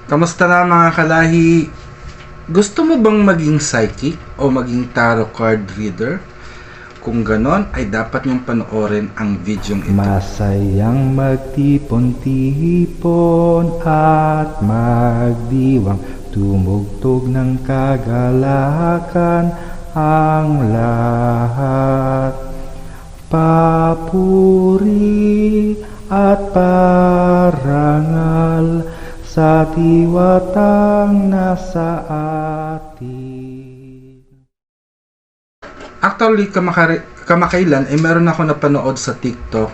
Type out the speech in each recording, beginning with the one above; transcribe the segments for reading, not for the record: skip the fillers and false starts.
Kamusta na mga kalahi? Gusto mo bang maging psychic o maging tarot card reader? Kung ganon, ay dapat niyong panoorin ang videong ito. Masayang magtipon-tipon at magdiwang, tumugtog ng kagalakan ang lahat. Papuri at parangal sa diwatang nasa atin. Actually, kamakailan ay meron ako napanood sa TikTok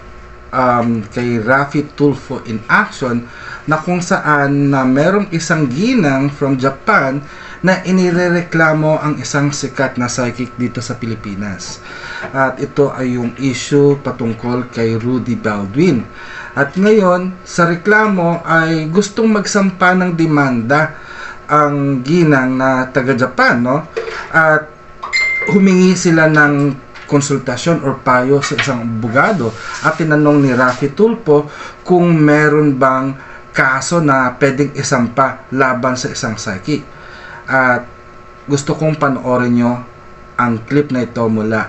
kay Rafi Tulfo in action na kung saan na merong isang ginang from Japan na inirereklamo ang isang sikat na psychic dito sa Pilipinas. At ito ay yung issue patungkol kay Rudy Baldwin. At ngayon, sa reklamo ay gustong magsampa ng demanda ang ginang na taga-Japan, no? At humingi sila ng konsultasyon or payo sa isang abogado at tinanong ni Rafi Tulfo kung meron bang kaso na pwedeng isampa laban sa isang psychic. At gusto kong panoorin nyo ang clip na ito mula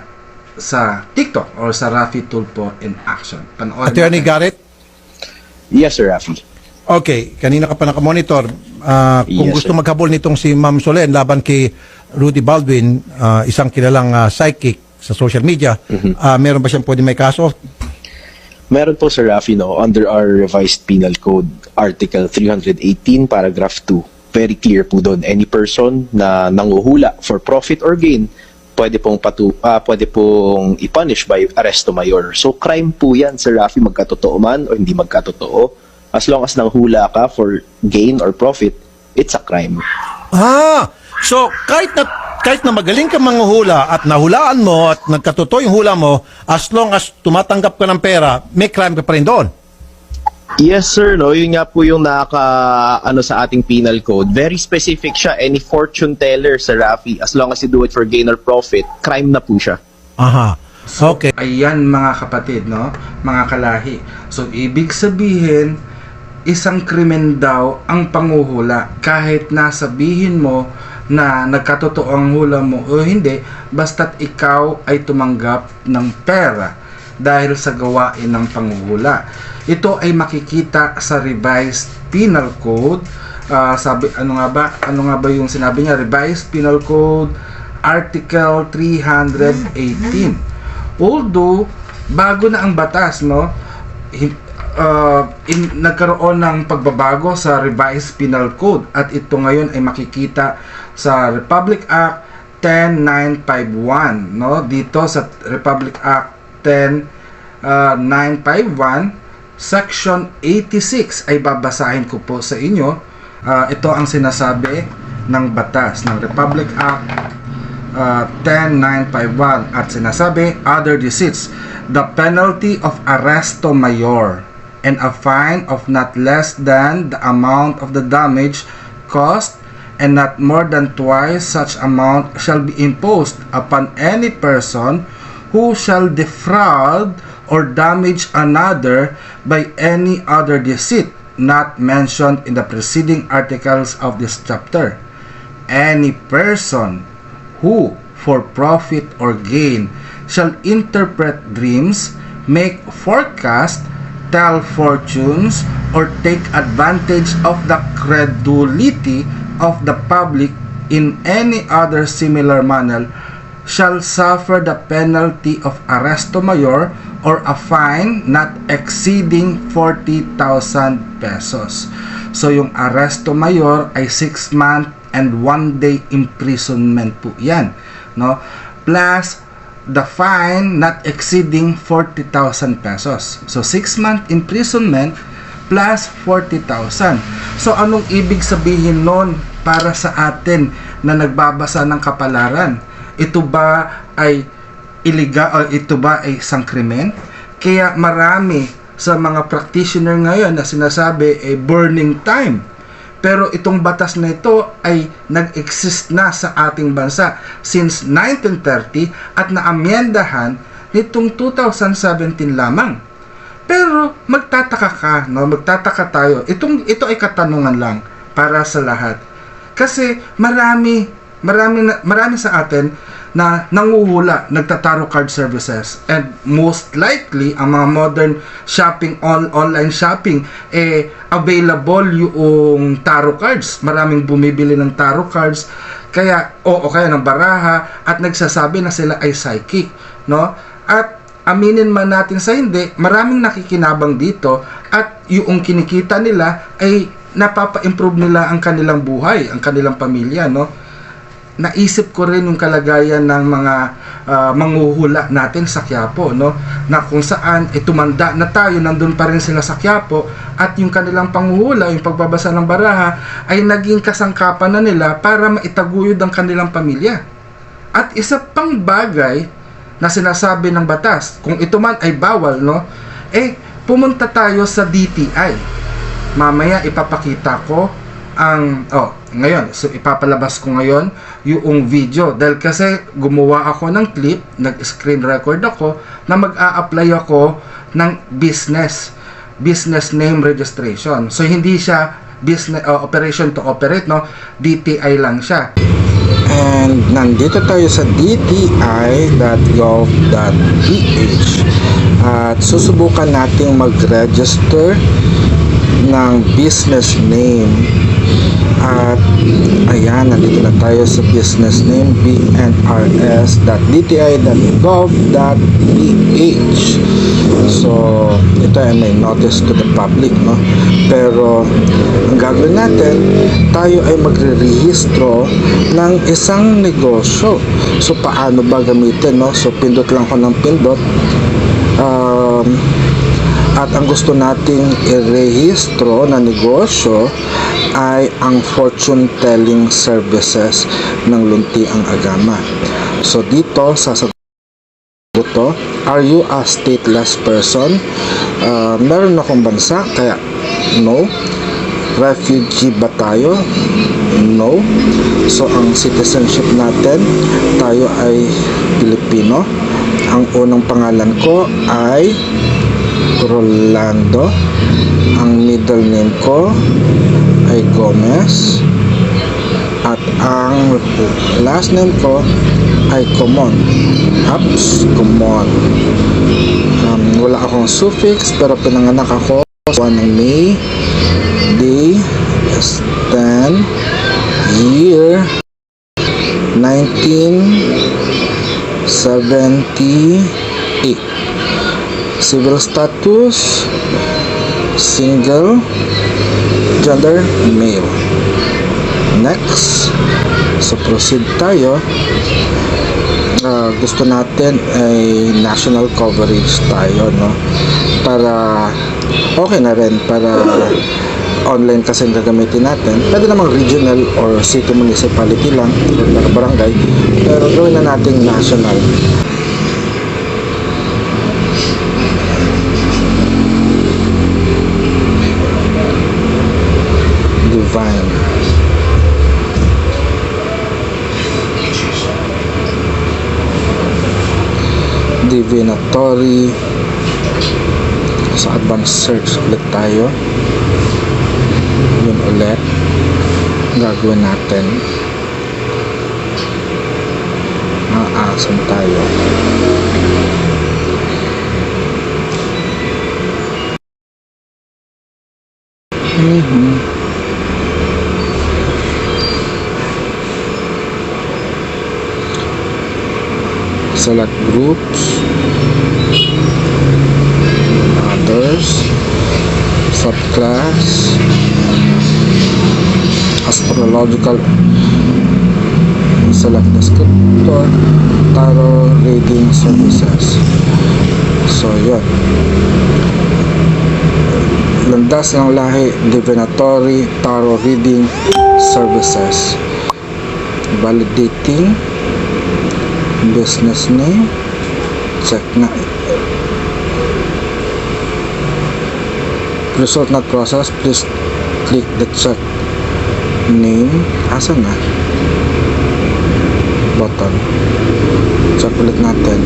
sa TikTok or sa Rafi Tulfo in action. Panoorin Attorney natin. Garrett? Yes, Sir Rafi. Okay, kanina ka pa nakamonitor. Kung Yes, gusto sir. maghabol nitong si Ma'am Solen laban kay Rudy Baldwin, isang kilalang psychic sa social media, meron ba siyang pwede may kaso? Meron po, Sir Rafi, no, under our revised penal code, Article 318, Paragraph 2. Very clear po doon. Any person na nanguhula for profit or gain, pwede pong i-punish by arresto mayor. So crime po yan, Sir Rafi, magkatotoo man o hindi magkatotoo. As long as nanghula ka for gain or profit, it's a crime. So kahit na magaling ka manghuhula at nahulaan mo at nagkatotoo yung hula mo, as long as tumatanggap ka ng pera, may crime ka pa rin doon. Yes, sir, no, yun nga po yung sa ating penal code. Very specific siya. Any fortune teller, Sir Rafi, as long as you do it for gain or profit, crime na po siya. Aha. So, Okay. ayan mga kapatid, no? Mga kalahi. So, ibig sabihin, isang krimen daw ang panguhula. Kahit nasabihin mo na nagkatotoo ang hula mo o hindi, basta't ikaw ay tumanggap ng pera dahil sa gawain ng panguhula. Ito ay makikita sa revised penal code. Ano nga ba yung sinabi niya? Revised penal code Article 318. Although bago na ang batas, no? Nagkaroon ng pagbabago sa revised penal code at ito ngayon ay makikita sa Republic Act 10951, no? Dito sa Republic Act 10951 Section 86 ay babasahin ko po sa inyo. Ito ang sinasabi ng batas ng Republic Act 10951 at sinasabi, other deceits, the penalty of arresto mayor and a fine of not less than the amount of the damage caused and not more than twice such amount shall be imposed upon any person who shall defraud or damage another by any other deceit not mentioned in the preceding articles of this chapter. Any person who, for profit or gain, shall interpret dreams, make forecasts, tell fortunes, or take advantage of the credulity of the public in any other similar manner shall suffer the penalty of arresto mayor or a fine not exceeding 40,000 pesos. So yung arresto mayor ay 6 month and 1 day imprisonment po yan, no? Plus the fine not exceeding 40,000 pesos. So 6 month imprisonment plus 40,000. So anong ibig sabihin nun para sa atin na nagbabasa ng kapalaran? Ito ba ay illegal o ito ba ay isang krimen? Kaya marami sa mga practitioner ngayon na sinasabi ay burning time. Pero itong batas na ito ay nag-exist na sa ating bansa since 1930 at naamyendahan nitong 2017 lamang. Pero magtataka ka, no? Magtataka tayo. Ito ay katanungan lang. para sa lahat. Kasi marami sa atin na nanguhula, nagta-tarot card services, and most likely ang mga modern shopping, online shopping, available yung tarot cards. Maraming bumibili ng tarot cards, kaya kaya ng baraha, at nagsasabi na sila ay psychic, no? At aminin man natin sa hindi, maraming nakikinabang dito, at yung kinikita nila ay napapa-improve nila ang kanilang buhay, ang kanilang pamilya, no? Naisip ko rin yung kalagayan ng mga manghuhula natin sa Quiapo, no? Na kung saan tumanda na tayo, nandun pa rin sila sa Quiapo, at yung kanilang panghuhula, yung pagbabasa ng baraha, ay naging kasangkapan na nila para maitaguyod ang kanilang pamilya. At isa pang bagay na sinasabi ng batas, kung ito man ay bawal, no? Pumunta tayo sa DTI. Mamaya ipapakita ko ang ngayon, so ipapalabas ko ngayon yung video, dahil kasi gumawa ako ng clip, nag-screen record ako na mag-a-apply ako ng business name registration. So hindi siya business operation to operate, no? DTI lang siya. And nandito tayo sa dti.gov.ph at susubukan nating mag-register ng business name. At ayan, nandito na tayo sa business name, bnrs.dti.gov.ph. So ito ay may notice to the public, no? Pero ang gagawin natin, tayo ay magre-rehistro ng isang negosyo. So paano ba gamitin, no? So pindot lang ko ng pindot, at ang gusto nating i-rehistro na negosyo ay ang fortune telling services ng Luntiang Agama. So dito sasagot to, are you a stateless person? Meron akong bansa, kaya no. Refugee ba tayo? No. So ang citizenship natin, tayo ay Pilipino. Ang unang pangalan ko ay Rolando. Ang middle name ko ay Gomez. At ang last name ko ay Common. Common. Wala akong suffix, pero pinanganak ako sa ng May, day, stand, year, 1978. Civil status, single, gender, male. Next. So proceed tayo. Gusto natin ay national coverage tayo, no? Para okay na rin, para online kasi ang gagamitin natin. Pwede namang regional or city municipality lang, or barangay, pero gawin na natin national. Divine. Divinatory. Sa advanced search ulit tayo. Yun ulit gagawin natin. Asan tayo? Select groups, others, subclass, astrological, select the scriptor, tarot reading services. So yun, landas ng lahi, divinatory, tarot reading services. Validating business name, check na. Result not processed, please click the check name. Asan na? Button. Check ulit natin.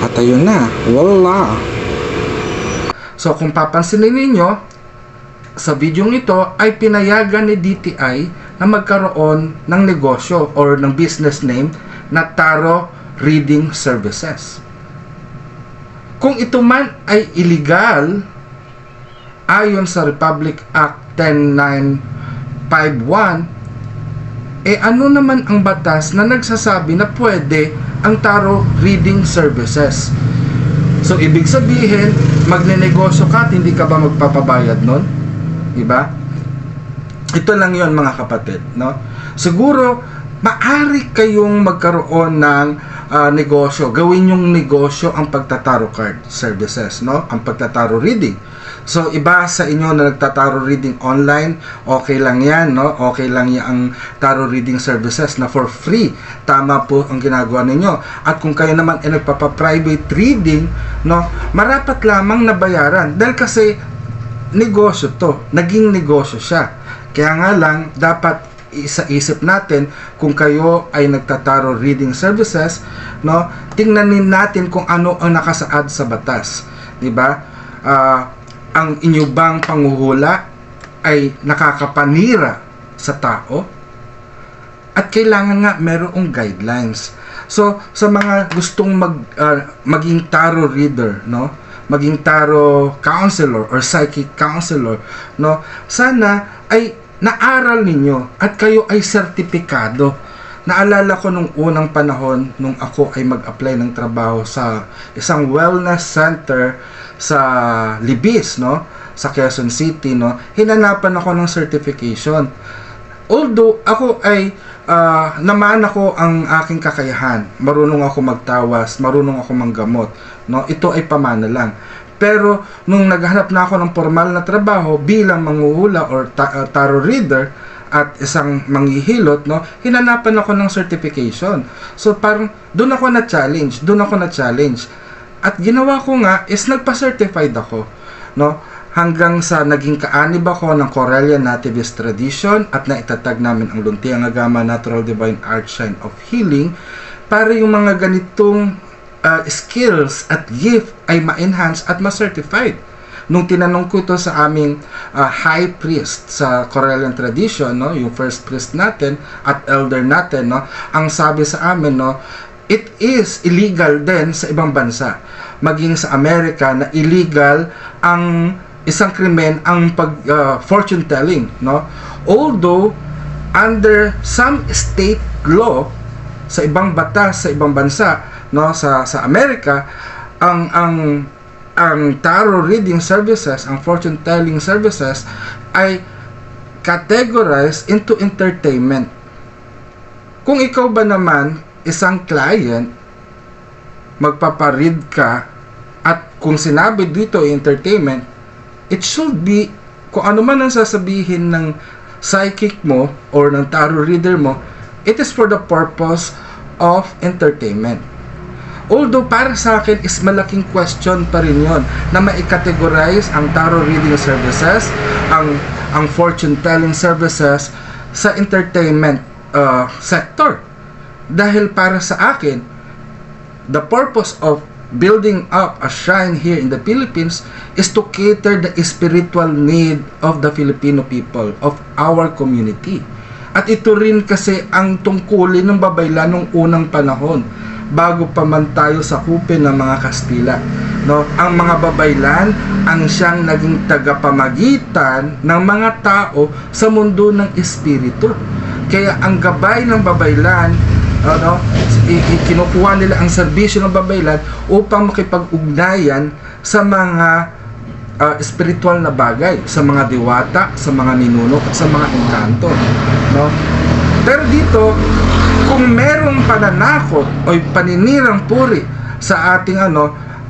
At ayun na, wala. So kung papansinin ninyo, sa video ito ay pinayagan ni DTI na magkaroon ng negosyo or ng business name na Tarot Reading Services. Kung ito man ay illegal, ayon sa Republic Act 10951, ano naman ang batas na nagsasabi na pwede ang tarot reading services? So, ibig sabihin, magnenegosyo ka at hindi ka ba magpapabayad nun? Diba? Ito lang yon mga kapatid, no? Siguro, maari kayong magkaroon ng negosyo. Gawin yung negosyo ang pagtataro card services, no? Ang pagtataro reading. So, iba sa inyo na nagtataro reading online, okay lang yan, no? Okay lang yan ang tarot reading services na for free. Tama po ang ginagawa ninyo. At kung kayo naman ay nagpapa-private reading, no? Marapat lamang na bayaran. Dahil kasi, negosyo to. Naging negosyo siya. Kaya nga lang, dapat isa-isip natin kung kayo ay nagtataro reading services, no? Tingnan natin kung ano ang nakasaad sa batas. Diba? Ang inyo bang panghuhula ay nakakapanira sa tao? At kailangan nga merong guidelines. So, sa mga gustong maging tarot reader, no? Maging tarot counselor or psychic counselor, no? Sana ay naaral ninyo at kayo ay sertipikado. Naalala ko nung unang panahon nung ako ay mag-apply ng trabaho sa isang wellness center sa Libis, no? Sa Quezon City, no? Hinanapan ako ng certification. Although ako ay naman ako ang aking kakayahan. Marunong ako magtawas, marunong ako manggamot, no? Ito ay pamana lang. Pero nung naghanap na ako ng formal na trabaho bilang manghuhula or tarot reader at isang manghihilot, no, hinanapan ako ng certification. So parang doon ako na challenge. At ginawa ko nga is nagpa-certified ako, no, hanggang sa naging kaanib ako ng Corellian Nativist Tradition at naitatag namin ang Luntiang Agama Natural Divine Art Shine of Healing para yung mga ganitong skills at gift ay ma-enhance at ma-certified. Nung tinanong ko ito sa aming high priest sa Corellian tradition, no, yung first priest natin at elder natin, no, ang sabi sa amin, no, it is illegal din sa ibang bansa. Maging sa Amerika na illegal ang isang krimen ang fortune telling, no. Although under some state law sa ibang batas sa ibang bansa, no, sa Amerika, ang tarot reading services, ang fortune telling services ay categorized into entertainment. Kung ikaw ba naman isang client, magpaparead ka at kung sinabi dito entertainment, it should be kung ano man ang sasabihin ng psychic mo or ng tarot reader mo, it is for the purpose of entertainment. Although para sa akin is malaking question pa rin yon na mai-categorize ang tarot reading services, ang fortune telling services sa entertainment sector. Dahil para sa akin, the purpose of building up a shrine here in the Philippines is to cater the spiritual need of the Filipino people, of our community. At ito rin kasi ang tungkulin ng babaylan nung unang panahon, bago pa man tayo sakupin ng mga Kastila, no? Ang mga babaylan ang siyang naging tagapamagitan ng mga tao sa mundo ng espiritu. Kaya ang gabay ng babaylan, no, kinukuha nila ang serbisyo ng babaylan upang makipag-ugnayan sa mga spiritual na bagay, sa mga diwata, sa mga ninuno, at sa mga engkanto, no? Pero dito, kung merong pananakot o paninirang puri sa ating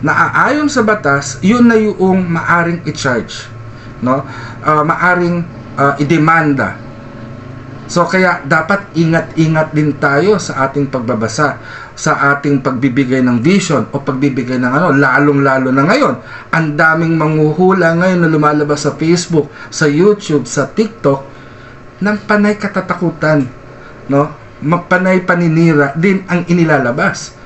naaayon sa batas, yun na yung maaring i-charge, no? Maaring idemanda. So kaya dapat ingat-ingat din tayo sa ating pagbabasa, sa ating pagbibigay ng vision o pagbibigay ng lalong-lalo na ngayon. Ang daming manghuhula ngayon na lumalabas sa Facebook, sa YouTube, sa TikTok ng panay katatakutan, no? Mapanay paninira din ang inilalabas.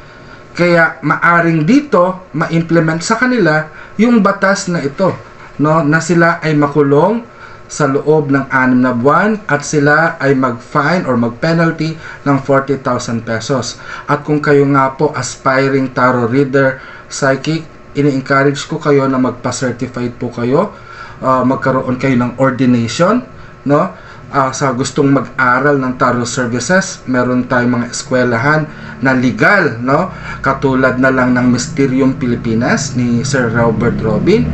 Kaya maaring dito ma-implement sa kanila yung batas na ito, no, na sila ay makulong sa loob ng 6 na buwan at sila ay mag-fine or mag-penalty ng 40,000 pesos. At kung kayo nga po aspiring tarot reader, psychic, ini-encourage ko kayo na magpa-certified po kayo, magkaroon kayo ng ordination, no? Sa gustong mag-aral ng tarot services, meron tayong mga eskwelahan na legal, no? Katulad na lang ng Mysterium Pilipinas ni Sir Robert Robin.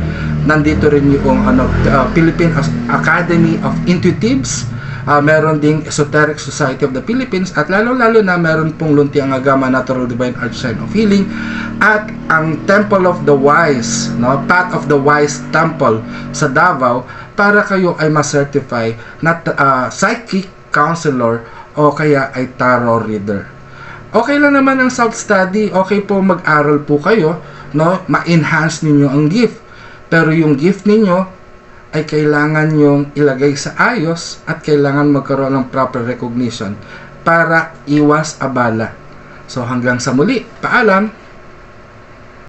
Nandito rin yung Philippine Academy of Intuitives. Meron ding Esoteric Society of the Philippines, at lalo-lalo na meron pong Luntiang Agama Natural Divine Art Shrine of Healing, at ang Temple of the Wise, no? Path of the Wise Temple sa Davao, para kayo ay ma-certify na psychic counselor o kaya ay tarot reader. Okay lang naman ang self-study, okay po mag-aral po kayo, no? Ma-enhance ninyo ang gift. Pero yung gift ninyo ay kailangan yung ilagay sa ayos at kailangan magkaroon ng proper recognition para iwas abala. So hanggang sa muli, paalam!